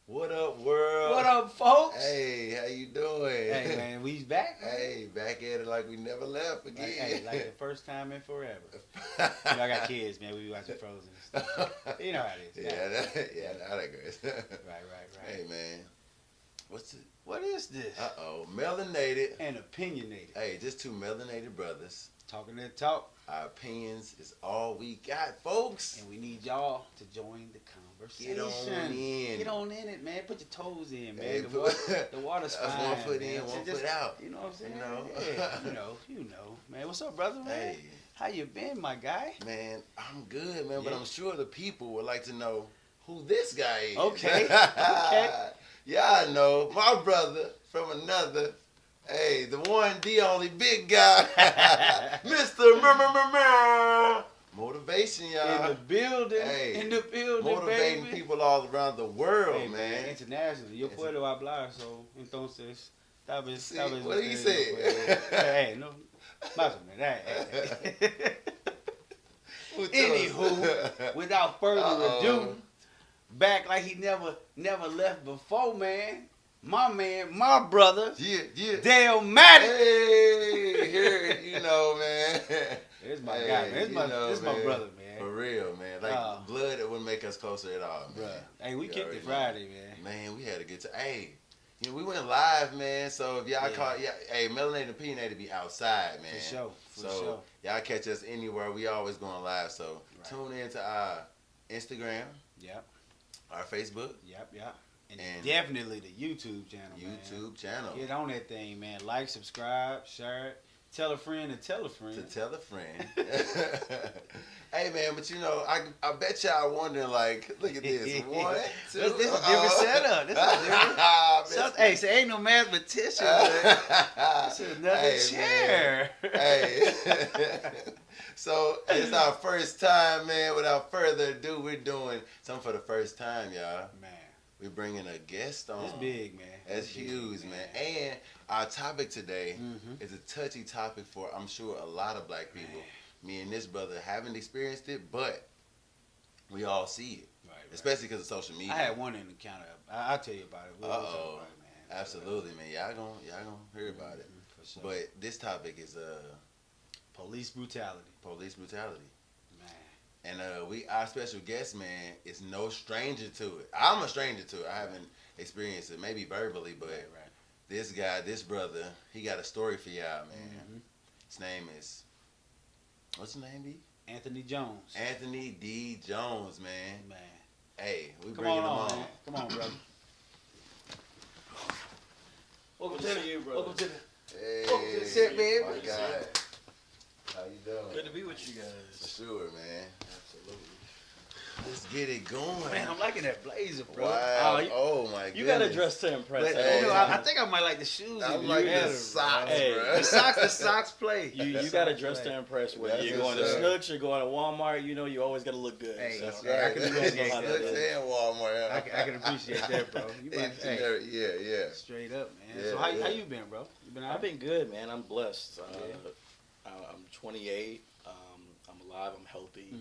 What up, world? What up, folks? Hey, how you doing? Hey, man, we's back. Man. Hey, back at it like we never left again. Like the first time in forever. You know, I got kids, man. We be watching Frozen and stuff. You know how it is. Now that goes. Right. Hey, man. What is this? Melanated. And opinionated. Hey, just two melanated brothers. Talking that talk. Our opinions is all we got, folks. And we need y'all to join the conversation. Get on in it, man. Put your toes in, man. Hey, the water's fine. That's one foot in, man. one foot out. You know what I'm saying? You know. Yeah, you know. Man, what's up, brother, man? Hey. How you been, my guy? Man, I'm good, man, but I'm sure the people would like to know who this guy is. Okay. Yeah, I know. My brother from another. Hey, the one, the only big guy. Mr. Motivation, y'all. In the building. Hey, in the building, motivating baby. people all around the world, Hey, man. Internationally. Yo puedo hablar, so entonces, tal vez. What did he say? Hey, no. Más o menos. Hey. Anywho, without further ado, back like he never left before, man. My brother, Dale Matic. Hey, here, you know, man. There's my guy, man. This my brother, man. For real, man. Like, blood, it wouldn't make us closer at all, man. Bruh. Hey, we kicked it Friday, man. Man, we had a good time. Hey, you know, we went live, man. So if y'all caught, hey, Melanated and Opinionated be outside, man. For sure. Y'all catch us anywhere. We always going live. So tune in to our Instagram. Yep. Our Facebook. Yep. And definitely the YouTube channel. Channel. Get on that thing, man. Like, subscribe, share it. Tell a friend to tell a friend. Hey, man, but you know, I bet y'all wondering, like, look at this. 1, 2. This is a different setup. This is different. Hey, so ain't no mathematician, but this is another chair. Hey. So, it's our first time, man. Without further ado, we're doing something for the first time, y'all. Man. We're bringing a guest on. It's big, man. That's huge, man. And our topic today is a touchy topic for, I'm sure, a lot of black people. Me and this brother haven't experienced it, but we all see it. Right. Especially because of social media. I had one encounter. I'll tell you about it. We'll talk about it, man. Absolutely, man. Y'all gonna hear about it. For sure. But this topic is police brutality. And our special guest, man, is no stranger to it. I'm a stranger to it. I haven't experienced it, maybe verbally, but this guy, this brother, he got a story for y'all, man. His name is, what's his name, D? Anthony Jones. Anthony D. Jones, man. Hey, we Come bringing him on. on. Man. Come on, brother. Welcome to you, brother. Welcome to the set, baby. My God. How you doing? Good to be with you guys. For sure, man. Absolutely. Let's get it going. Man, I'm liking that blazer, bro. Wow. Oh, my goodness. You got to dress to impress. But, you know, I think I might like the shoes. I like the socks, bro. The socks play. You got to dress to impress. Whether you're going to Snooks, you're going to Walmart, you know, you always got to look good. Hey, that's right. I can appreciate that. And Walmart. I can appreciate that, bro. Yeah. Straight up, man. Yeah, so how you been, bro? You been I've been good, man. I'm blessed. I'm 28. I'm alive. I'm healthy.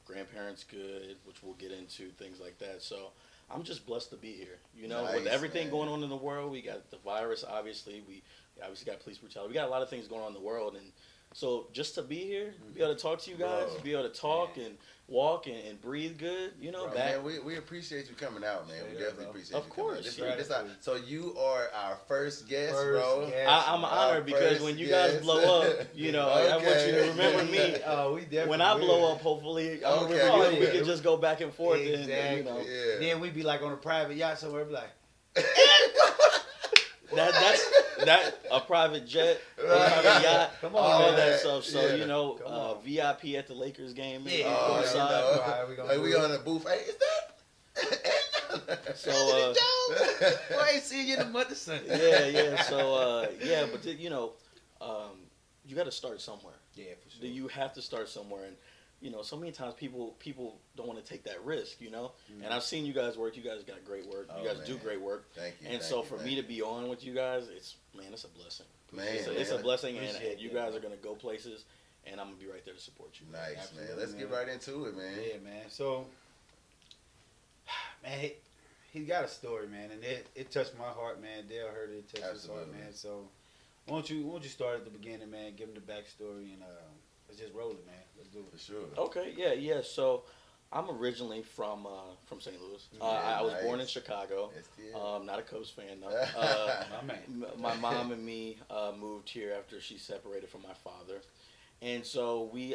Grandparents good, which we'll get into, things like that. So I'm just blessed to be here. You know, with everything going on in the world, we got the virus, obviously. We obviously got police brutality. We got a lot of things going on in the world. And so just to be here, be able to talk to you guys, be able to talk and walk and breathe good, you know. Bro, man, we appreciate you coming out, man. We definitely appreciate you coming out. So you are our first guest, bro. I'm honored because when you guys blow up, you know, I want you to remember me. We definitely when I blow up, hopefully, I'm gonna remember you. We can just go back and forth. Exactly. And, you know. Then we'd be like on a private yacht somewhere, be like, That's a private jet, a private yacht, come on, all man. that stuff. So you know, VIP at the Lakers game. Yeah, we on the booth. Hey, is that? So I ain't seen you in the month of Sunday. Yeah. So but you know, you got to start somewhere. Yeah, for sure. You have to start somewhere, and you know, so many times people don't want to take that risk, you know. And I've seen you guys work. You guys got great work. You guys do great work. Thank you. And so for me to be on with you guys, it's a blessing. It's a blessing, and you guys are gonna go places, and I'm gonna be right there to support you. Nice, Absolutely, man. Let's get right into it, man. Yeah, man. So, man, he got a story, man, and it touched my heart, man. Dale heard it, touched his heart, man. So won't you start at the beginning, man? Give him the backstory, and let's just roll it, man. Let's do it. For sure. Okay, yeah. So I'm originally from St. Louis. I was born in Chicago. Not a Cubs fan though. My mom and me moved here after she separated from my father, and so we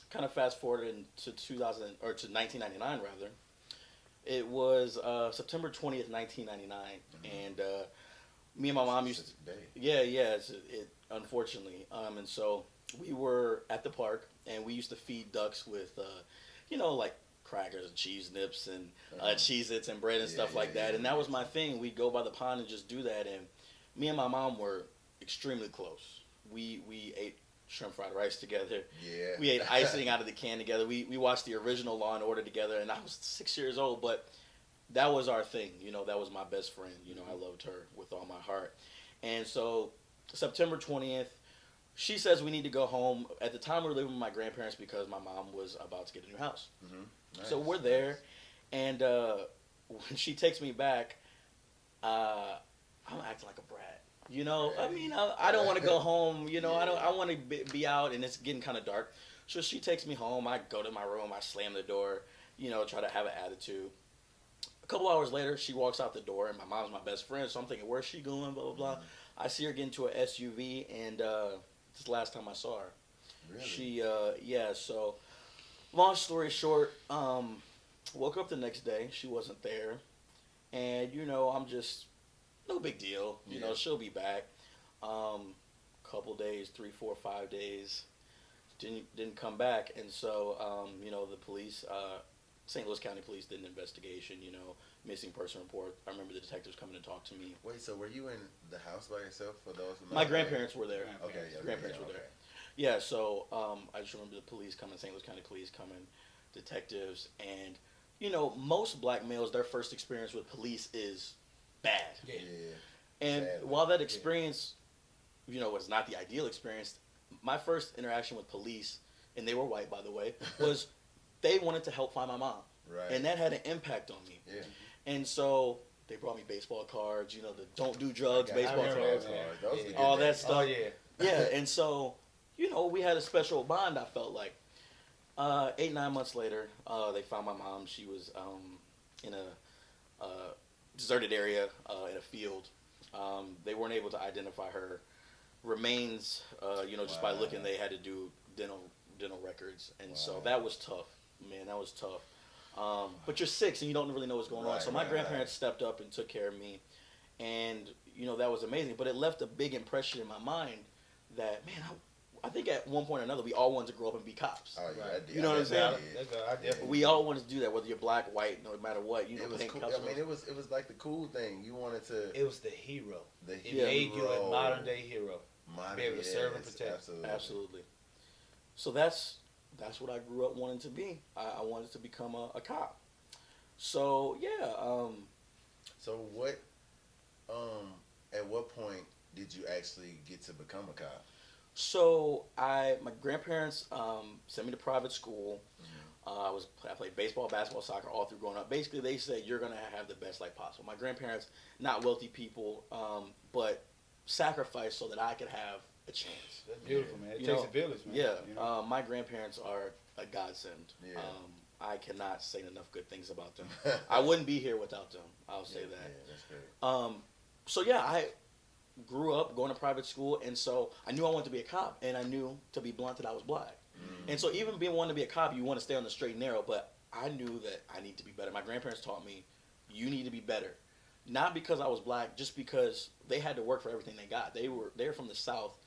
kind of fast forwarded to 1999 rather. It was September 20th, 1999, and me and my mom used to. It unfortunately, and so we were at the park, and we used to feed ducks with, like crackers and cheese nips and Cheez-Its and bread and stuff like that. And that was my thing. We'd go by the pond and just do that. And me and my mom were extremely close. We ate shrimp fried rice together. Yeah. We ate icing out of the can together. We watched the original Law and Order together, and I was 6 years old, but that was our thing. That was my best friend. I loved her with all my heart. And so September 20th, she says we need to go home. At the time, we were living with my grandparents because my mom was about to get a new house. Mm-hmm. Nice. So we're there, and when she takes me back, I'm acting like a brat. I mean, I don't want to go home. I want to be out, and it's getting kind of dark. So she takes me home. I go to my room. I slam the door, try to have an attitude. A couple hours later, she walks out the door, and my mom's my best friend, so I'm thinking, where's she going, blah, blah, blah. Mm-hmm. I see her get into an SUV, and this is the last time I saw her. Really? She, so long story short, woke up the next day. She wasn't there. And, I'm just, no big deal. She'll be back. Couple days, 3, 4, 5 days, didn't come back. And so, the police, St. Louis County Police did an investigation, missing person report. I remember the detectives coming to talk to me. Wait, so were you in the house by yourself for those? My grandparents were there. Okay. Grandparents were there. Yeah, so I just remember the police coming, St. Louis County Police coming, detectives, and, most black males, their first experience with police is bad. Yeah. And sadly, while that experience, was not the ideal experience, my first interaction with police, and they were white, by the way, was they wanted to help find my mom. Right. And that had an impact on me. Yeah. And so they brought me baseball cards, the don't do drugs, baseball cards, Those all that stuff. Oh, yeah. Yeah, and so, we had a special bond, I felt like. 8, 9 months later, they found my mom. She was in a deserted area in a field. They weren't able to identify her remains, just by looking. They had to do dental records. And so that was tough. Man, that was tough. But you're 6 and you don't really know what's going on. So my grandparents stepped up and took care of me. And, that was amazing. But it left a big impression in my mind that, man, I think at one point or another, we all wanted to grow up and be cops. Oh, yeah, you know what I'm saying? We all wanted to do that, whether you're black, white, no matter what. It was cool. I mean, it was like the cool thing. You wanted to. It was the hero. It made you a modern day hero. Be able to serve and protect. Absolutely. So that's what I grew up wanting to be. I wanted to become a cop. So yeah. So what? At what point did you actually get to become a cop? So my grandparents sent me to private school. Mm-hmm. I played baseball, basketball, soccer all through growing up. Basically, they said you're gonna have the best life possible. My grandparents, not wealthy people, but sacrificed so that I could have a chance. That's beautiful, man. It takes a village, man. Yeah. My grandparents are a godsend. Yeah. I cannot say enough good things about them. I wouldn't be here without them. I'll say that. Yeah, that's great. So yeah, I grew up going to private school, and so I knew I wanted to be a cop, and I knew, to be blunt, that I was black. Mm. And so even being wanting to be a cop, you want to stay on the straight and narrow, but I knew that I need to be better. My grandparents taught me, you need to be better. Not because I was black, just because they had to work for everything they got. They're from the South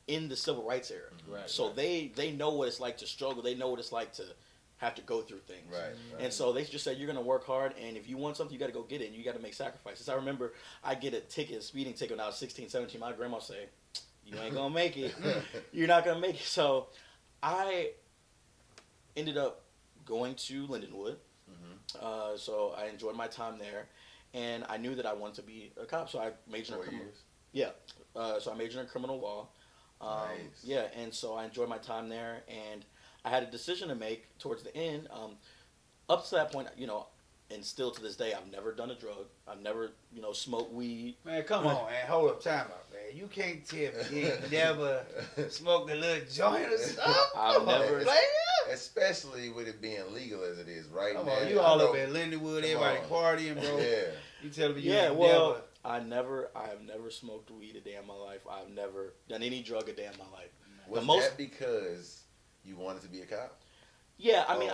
in the civil rights era. Right, so they know what it's like to struggle. They know what it's like to have to go through things. Right. And so they just said, you're going to work hard, and if you want something, you got to go get it, and you got to make sacrifices. I remember I get a speeding ticket when I was 16, 17. My grandma say, you ain't going to make it. You're not going to make it. So I ended up going to Lindenwood. Mm-hmm. So I enjoyed my time there, and I knew that I wanted to be a cop, so I majored in criminal. Yeah. So I majored in criminal law. Nice. Yeah, and so I enjoyed my time there, and I had a decision to make towards the end. Up to that point, and still to this day, I've never done a drug. I've never, smoked weed. Man, come on, man. Hold up, time out, man. You can't tell me you ain't never smoked a little joint or something. I've never. Especially with it being legal as it is right Come now. on, you all up at Lindenwood, everybody partying, bro. Yeah. You telling me you Yeah, ain't well, never... I have never smoked weed a day in my life. I've never done any drug a day in my life. Was that because you wanted to be a cop? Yeah, I mean,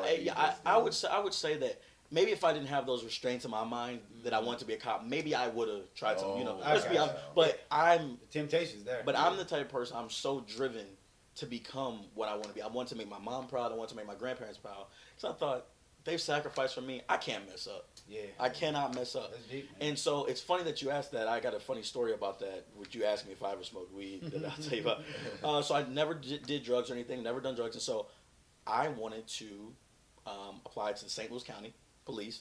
I would say that maybe if I didn't have those restraints in my mind that I wanted to be a cop, maybe I would have tried to, let's be honest. But the temptation's there. But I'm the type of person, I'm so driven to become what I want to be. I want to make my mom proud. I want to make my grandparents proud. So I thought, they've sacrificed for me. I can't mess up. Yeah. I cannot mess up. That's deep, man. And so it's funny that you asked that. I got a funny story about that. Would you ask me if I ever smoked weed? That I'll tell you about. So I never did drugs or anything. Never done drugs. And so I wanted to apply to the St. Louis County Police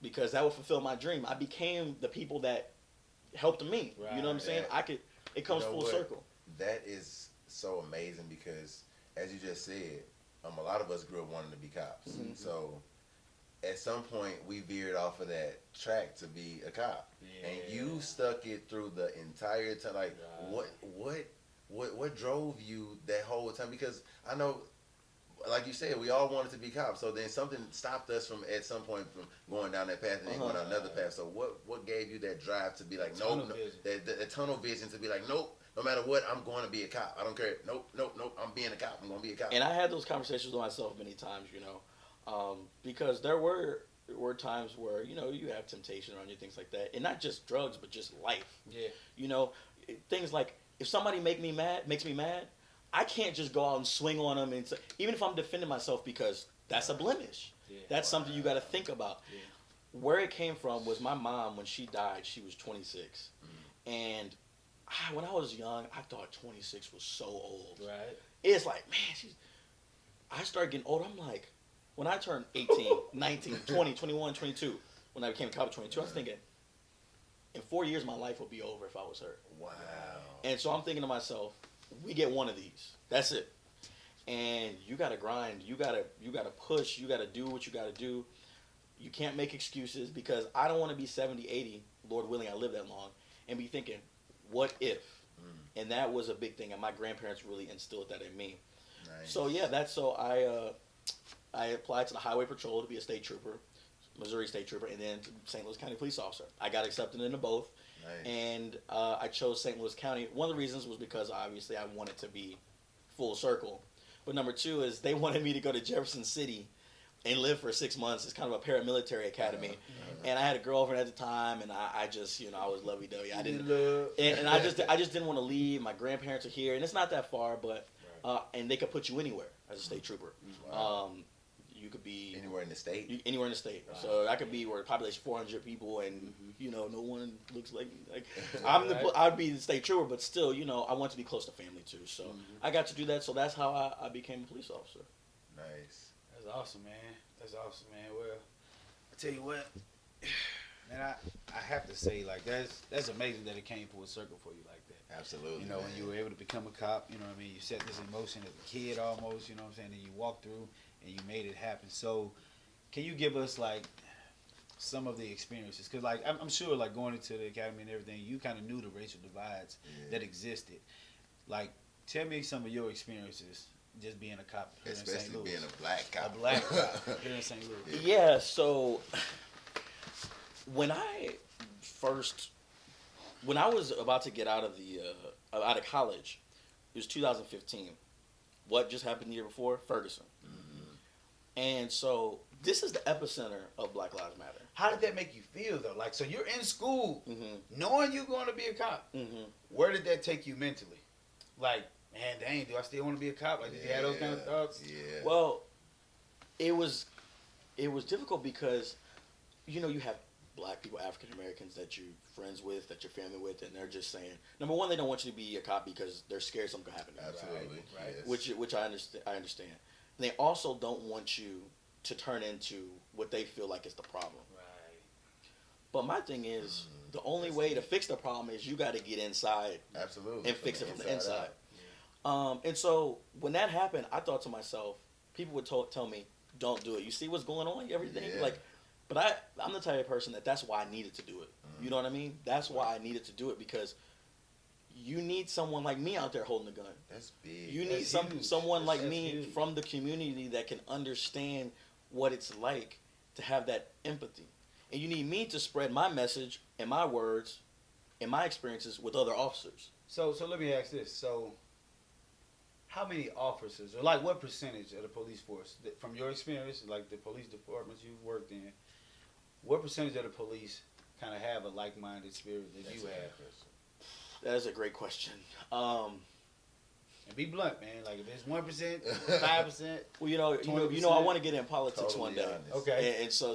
because that would fulfill my dream. I became the people that helped me. Right, you know what I'm saying? It comes full circle. That is so amazing because, as you just said, a lot of us grew up wanting to be cops. Mm-hmm. So at some point we veered off of that track to be a cop, and you stuck it through the entire time. Like, what drove you that whole time? Because I know, like you said, we all wanted to be cops. So then something stopped us from at some point from going down that path and then going down another path. So what gave you that drive to be like, that tunnel vision to be like, nope. No matter what, I'm going to be a cop. I don't care. Nope. I'm being a cop. I'm going to be a cop. And I had those conversations with myself many times, because there were times where, you have temptation around you, things like that. And not just drugs, but just life. Yeah. Things like, if somebody makes me mad, I can't just go out and swing on them. And even if I'm defending myself, because that's a blemish. Yeah. That's something you got to think about. Yeah. Where it came from was my mom, when she died, she was 26. And when I was young, I thought 26 was so old. Right. It's like, man, I started getting older. I'm like, when I turned 18, 19, 20, 21, 22, when I became a cop at 22, I was thinking, in 4 years, my life would be over if I was her. Wow. And so I'm thinking to myself, we get one of these. That's it. And you got to grind. You got to push. You got to do what you got to do. You can't make excuses, because I don't want to be 70, 80, Lord willing, I live that long, and be thinking, what if? And that was a big thing, and my grandparents really instilled that in me. Nice. So I applied to the Highway Patrol to be a state trooper, Missouri state trooper, and then to St. Louis County police officer. I got accepted into both. Nice. And I chose St. Louis County. One of the reasons was because obviously I wanted to be full circle, but number two is they wanted me to go to Jefferson City and live for 6 months. It's kind of a paramilitary academy. And I had a girlfriend at the time, and I just, I was lovey-dovey. I didn't, and I just didn't want to leave. My grandparents are here, and it's not that far, but and they could put you anywhere as a state trooper. Wow. You could be anywhere in the state. Anywhere in the state. Wow. So I could be where the population 400 people, and no one looks like I'd be the state trooper, but still, I want to be close to family too. So I got to do that. So that's how I became a police officer. Nice. That's awesome, man. Well, I tell you what, man, I have to say, like, that's amazing that it came full circle for you like that. Absolutely. When you were able to become a cop, you know what I mean? You set this in motion as a kid almost, you know what I'm saying? And you walked through and you made it happen. So can you give us, like, some of the experiences? Because, like, I'm sure, like, going into the academy and everything, you kind of knew the racial divides that existed. Like, tell me some of your experiences just being a cop here in St. Louis. Especially being a black cop. A black cop here in St. Louis. Yeah, so when I was about to get out of college, it was 2015. What just happened the year before? Ferguson. Mm-hmm. And so this is the epicenter of Black Lives Matter. How did that make you feel, though? Like, so you're in school, knowing you're going to be a cop. Mm-hmm. Where did that take you mentally? Like, man, dang, do I still want to be a cop? Like, did you have those kind of thoughts? Yeah. Well, it was difficult because, you have black people, African Americans that you're friends with, that you're family with, and they're just saying, number one, they don't want you to be a cop because they're scared something could happen to you. Absolutely. Right? Yes. Which I understand. And they also don't want you to turn into what they feel like is the problem. Right. But my thing is, the only way to fix the problem is you got to get inside. Absolutely. And fix it from the inside. And so when that happened, I thought to myself, people would tell me, don't do it. You see what's going on? Everything? Yeah. Like, But I'm the type of person that's why I needed to do it. You know what I mean? That's why I needed to do it, because you need someone like me out there holding the gun. That's big. You need someone like me from the community that can understand what it's like to have that empathy. And you need me to spread my message and my words and my experiences with other officers. So let me ask this. So how many officers, or like what percentage of the police force, from your experience, like the police departments you've worked in, what percentage of the police kind of have a like-minded spirit that you have? That is a great question. And be blunt, man. Like if it's 1%, 5%. Well, you know, I want to get in politics one day. Honest. Okay. And so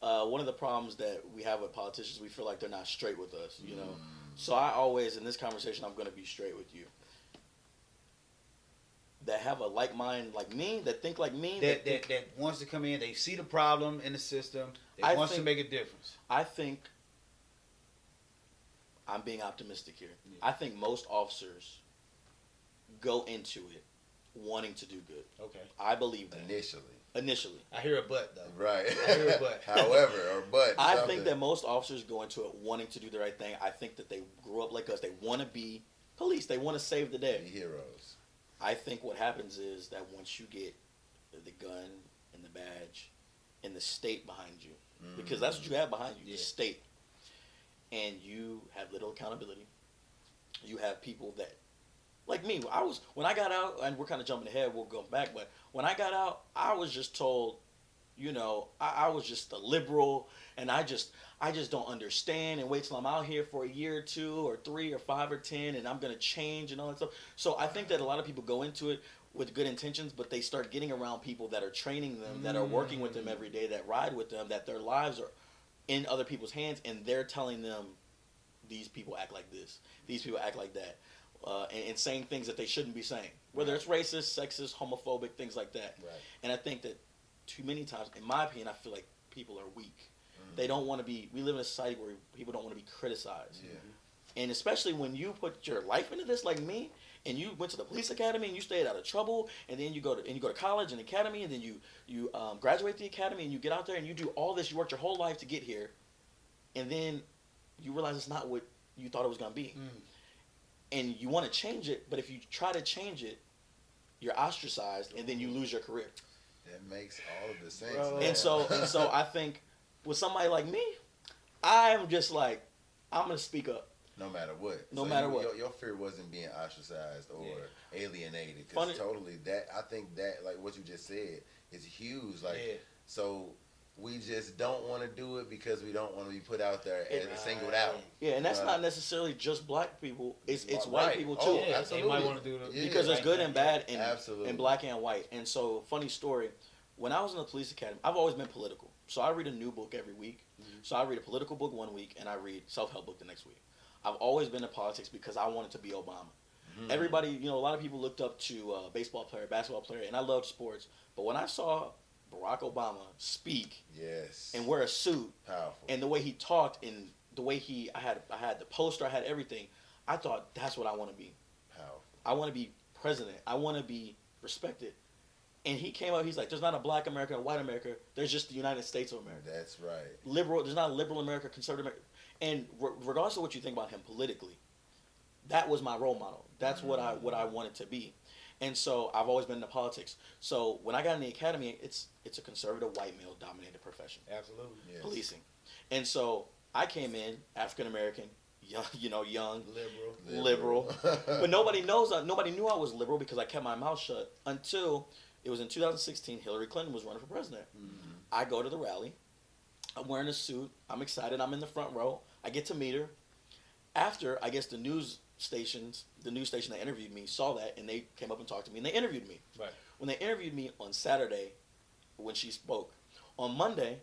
one of the problems that we have with politicians, we feel like they're not straight with us. You know, so I always, in this conversation, I'm going to be straight with you. That have a like mind like me, that think like me, that wants to come in. They see the problem in the system. They wants to make a difference. I think I'm being optimistic here. Yeah. I think most officers go into it wanting to do good. Okay. I believe that. Initially. I hear a but, though. Right. I hear a but. However, or but. I think that most officers go into it wanting to do the right thing. I think that they grew up like us. They want to be police. They want to save the day. Be heroes. I think what happens is that once you get the gun and the badge and the state behind you, because that's what you have behind you, the state, and you have little accountability. You have people that, like me, when I got out, and we're kind of jumping ahead, we'll go back, but when I got out, I was just told, you know, I was just a liberal, and I just don't understand, and wait till I'm out here for a year or 2 or 3 or 5 or 10, and I'm going to change and all that stuff. So I think that a lot of people go into it with good intentions, but they start getting around people that are training them, that are working with them every day, that ride with them, that their lives are in other people's hands, and they're telling them, these people act like this, these people act like that, and saying things that they shouldn't be saying, whether it's racist, sexist, homophobic, things like that. Right. And I think that too many times, in my opinion, I feel like people are weak. They don't want to be, we live in a society where people don't want to be criticized. Yeah. And especially when you put your life into this, like me, and you went to the police academy and you stayed out of trouble, and then you go to college and academy, and then you graduate the academy, and you get out there and you do all this, you worked your whole life to get here, and then you realize it's not what you thought it was going to be. And you want to change it, but if you try to change it, you're ostracized, and then you lose your career. That makes all of the sense. And so I think with somebody like me, I'm just like, I'm going to speak up. No matter what. No matter what. Your fear wasn't being ostracized or alienated. Funny. Because totally, I think that, like what you just said, is huge. Like, so we just don't want to do it because we don't want to be put out there and singled out. Yeah, and that's not necessarily just black people. It's white people too. Oh, absolutely. They might want to do it because there's good and bad in black and white. And so, funny story, when I was in the police academy, I've always been political. So I read a new book every week. So I read a political book one week, and I read self-help book the next week. I've always been in politics because I wanted to be Obama. Everybody, you know, a lot of people looked up to a baseball player, basketball player, and I loved sports. But when I saw Barack Obama speak and wear a suit, powerful, and the way he talked, and the way I had the poster, I had everything, I thought that's what I want to be. Powerful. I want to be president. I want to be respected. And he came up, he's like, there's not a black America and a white America. There's just the United States of America. That's right. Liberal, there's not a liberal America, conservative America. And regardless of what you think about him politically, that was my role model. That's what I wanted to be. And so I've always been into politics. So when I got in the academy, it's a conservative white male dominated profession. Absolutely. Yes. Policing. And so I came in, African American, young, liberal. But nobody knew I was liberal because I kept my mouth shut until it was in 2016. Hillary Clinton was running for president. I go to the rally. I'm wearing a suit. I'm excited. I'm in the front row. I get to meet her. After, I guess the news station that interviewed me saw that, and they came up and talked to me, and they interviewed me. Right. When they interviewed me on Saturday, when she spoke, on Monday,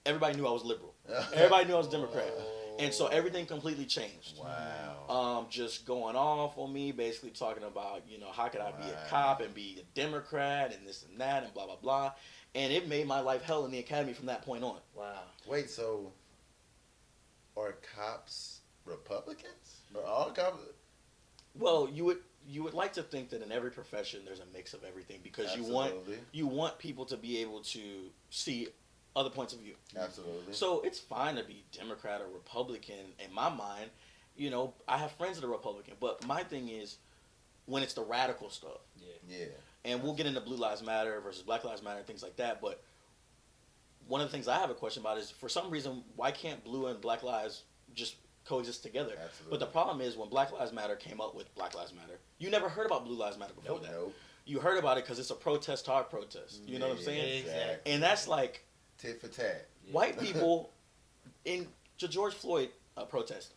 everybody knew I was liberal. Everybody knew I was Democrat. And so everything completely changed. Wow. Just going off on me, basically talking about, how could I be a cop and be a Democrat and this and that and blah, blah, blah. And it made my life hell in the academy from that point on. Wow. Wait, so are cops Republicans? Are all cops? Well, you would like to think that in every profession there's a mix of everything because you want people to be able to see other points of view. Absolutely. So it's fine to be Democrat or Republican. In my mind, you know, I have friends that are Republican, but my thing is when it's the radical stuff. Yeah. And we'll get into Blue Lives Matter versus Black Lives Matter and things like that. But one of the things I have a question about is, for some reason, why can't blue and Black lives just coexist together? Absolutely. But the problem is, when Black Lives Matter came up with Black Lives Matter, you never heard about Blue Lives Matter before that. Nope. You heard about it because it's a protest, hard protest. You know what I'm saying? Exactly. And that's like tit for tat. white people in the George Floyd protest.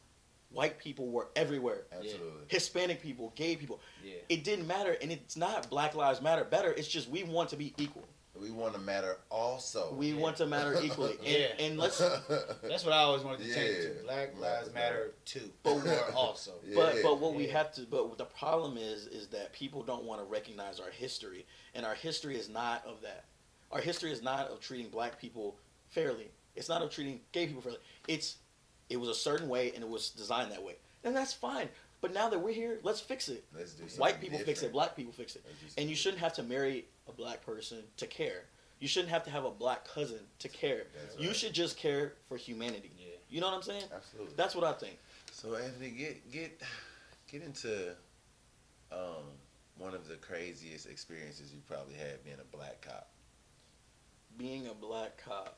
White people were everywhere. Absolutely. Hispanic people, gay people. Yeah. It didn't matter, and it's not Black Lives Matter better. It's just we want to be equal. We want to matter also. We want to matter equally. And let's. That's what I always wanted to change to. Black Lives Matter too, but more also. But what we have to. But the problem is that people don't want to recognize our history, and our history is not of that. Our history is not of treating black people fairly. It's not of treating gay people fairly. It was a certain way, and it was designed that way, and that's fine. But now that we're here, let's fix it. Let's do something White people fix different. it. Black people fix it. And you shouldn't have to marry a black person to care. You shouldn't have to have a black cousin to care. That's You right. should just care for humanity. Yeah. You know what I'm saying? Absolutely. That's what I think. So Anthony, get into one of the craziest experiences you probably had being a black cop. Being a black cop.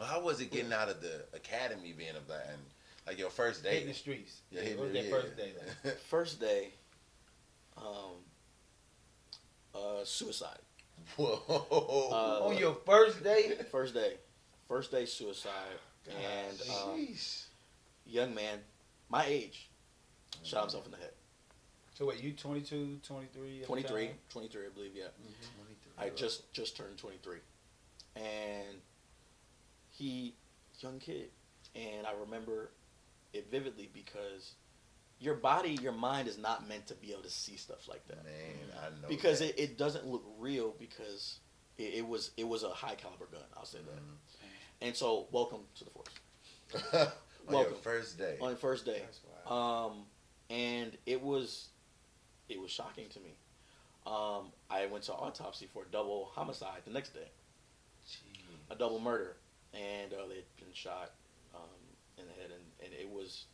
Well, how was it getting out of the academy being a black and like your first day? Hitting the streets. Yeah, What was that first day like? First day, suicide. Whoa. On your first day? First day suicide. And Sheesh. young man, my age, shot himself in the head. So wait, you 22, 23? 23, I believe, yeah. 23. I just turned 23. And young kid. And I remember it vividly because your body, your mind is not meant to be able to see stuff like that. Man, I know. Because that. it doesn't look real because it was a high caliber gun, I'll say that. And so, welcome to the force. On Welcome. your first day. On your first day. That's wild. And it was shocking to me. I went to autopsy for a double homicide the next day. Gee. A double murder. And they'd been shot in the head, and it was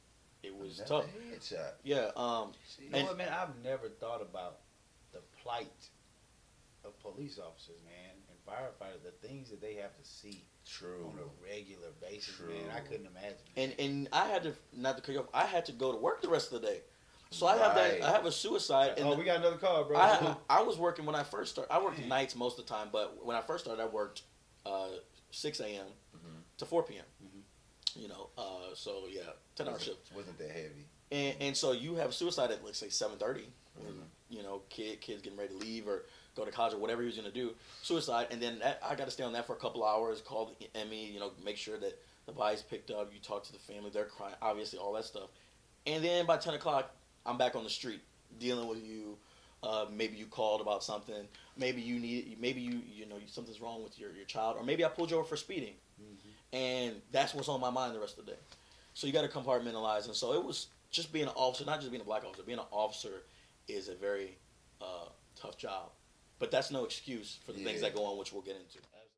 Another tough. Headshot. Yeah. You know what, man? I've never thought about the plight of police officers, man, and firefighters, the things that they have to see True. on a regular basis, True. man. I couldn't imagine. And I had to, not to cut you off, I had to go to work the rest of the day. So I have Right. I have a suicide. And we got another call, bro. I was working when I first started. I worked nights most of the time, but when I first started, I worked 6 a.m. to 4 p.m. You know, so yeah, 10-hour shift. Wasn't that heavy? And so you have suicide at, let's say, 7:30, when you know kids getting ready to leave or go to college or whatever he was gonna do. Suicide, and then I got to stay on that for a couple hours. Call the ME, you know, make sure that the body's picked up. You talk to the family, they're crying, obviously, all that stuff. And then by 10 o'clock, I'm back on the street dealing with you. Maybe you called about something. Maybe you need. Maybe you know something's wrong with your child, or maybe I pulled you over for speeding. And that's what's on my mind the rest of the day. So you got to compartmentalize. And so it was just being an officer, not just being a black officer. Being an officer is a very tough job. But that's no excuse for the things that go on, which we'll get into.